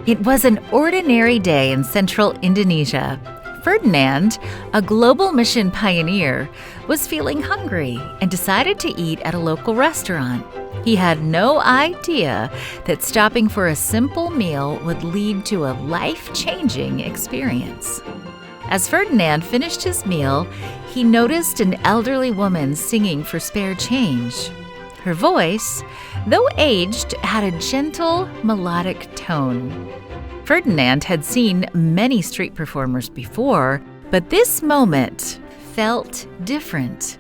It was an ordinary day in central Indonesia. Ferdinand, a global mission pioneer, was feeling hungry and decided to eat at a local restaurant. He had no idea that stopping for a simple meal would lead to a life-changing experience. As Ferdinand finished his meal, he noticed an elderly woman singing for spare change. Her voice, though aged, had a gentle, melodic tone. Ferdinand had seen many street performers before, but this moment felt different.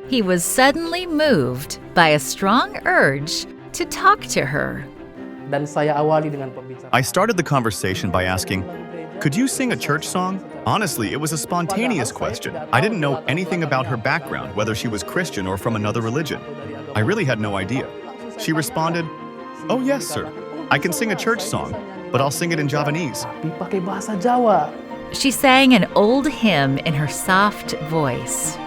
He was suddenly moved by a strong urge to talk to her. I started the conversation by asking, "Could you sing a church song?" Honestly, it was a spontaneous question. I didn't know anything about her background, whether she was Christian or from another religion. I really had no idea. She responded, "Oh yes, sir. I can sing a church song, but I'll sing it in Javanese." She sang an old hymn in her soft voice.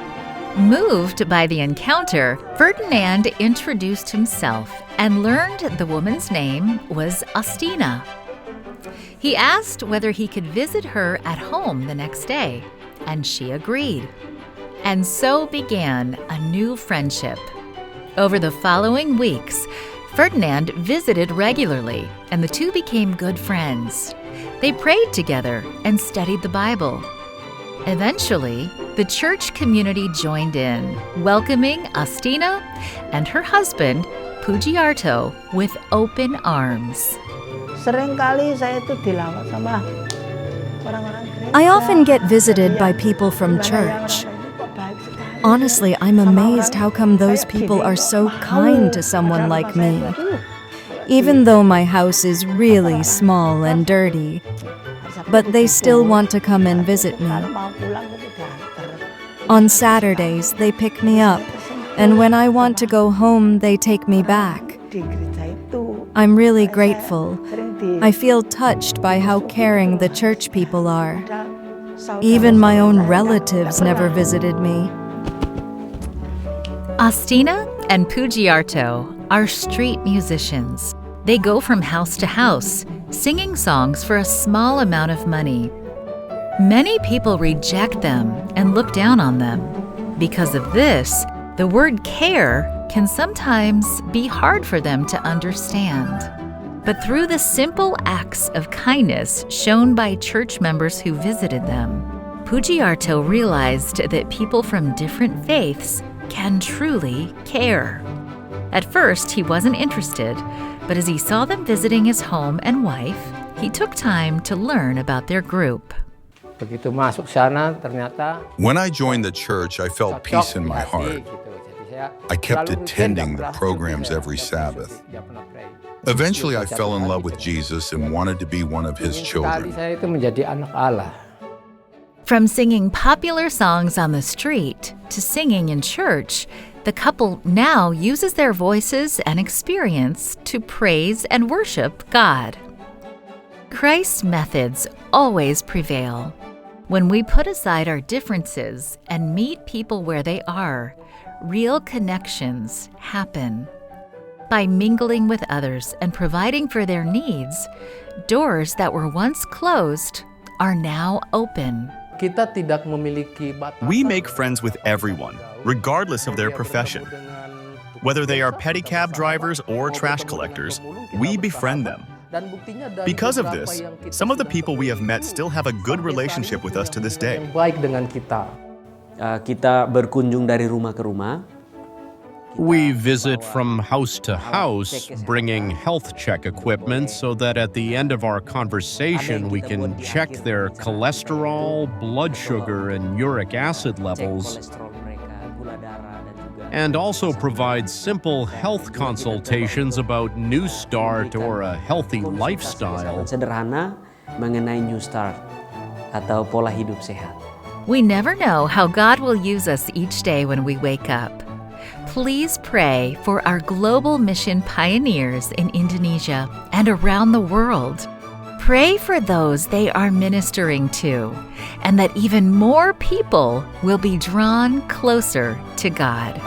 Moved by the encounter, Ferdinand introduced himself and learned the woman's name was Astina. He asked whether he could visit her at home the next day, and she agreed. And so began a new friendship. Over the following weeks, Ferdinand visited regularly, and the two became good friends. They prayed together and studied the Bible. Eventually, the church community joined in, welcoming Astina and her husband, Pujiarto, with open arms. I often get visited by people from church. Honestly, I'm amazed how come those people are so kind to someone like me. Even though my house is really small and dirty, but they still want to come and visit me. On Saturdays, they pick me up, and when I want to go home, they take me back. I'm really grateful. I feel touched by how caring the church people are. Even my own relatives never visited me. Astina and Pujiarto are street musicians. They go from house to house, singing songs for a small amount of money. Many people reject them and look down on them. Because of this, the word care can sometimes be hard for them to understand. But through the simple acts of kindness shown by church members who visited them, Pujiarto realized that people from different faiths can truly care. At first, he wasn't interested, but as he saw them visiting his home and wife, he took time to learn about their group. When I joined the church, I felt peace in my heart. I kept attending the programs every Sabbath. Eventually, I fell in love with Jesus and wanted to be one of his children. From singing popular songs on the street to singing in church, the couple now uses their voices and experience to praise and worship God. Christ's methods always prevail. When we put aside our differences and meet people where they are, real connections happen. By mingling with others and providing for their needs, doors that were once closed are now open. We make friends with everyone, regardless of their profession. Whether they are pedicab drivers or trash collectors, we befriend them. Because of this, some of the people we have met still have a good relationship with us to this day. Kita berkunjung dari rumah ke rumah. We visit from house to house, bringing health check equipment so that at the end of our conversation we can check their cholesterol, blood sugar, and uric acid levels, and also provide simple health consultations about New Start or a healthy lifestyle. Sederhana mengenai New Start atau pola hidup sehat. We never know how God will use us each day when we wake up. Please pray for our global mission pioneers in Indonesia and around the world. Pray for those they are ministering to, and that even more people will be drawn closer to God.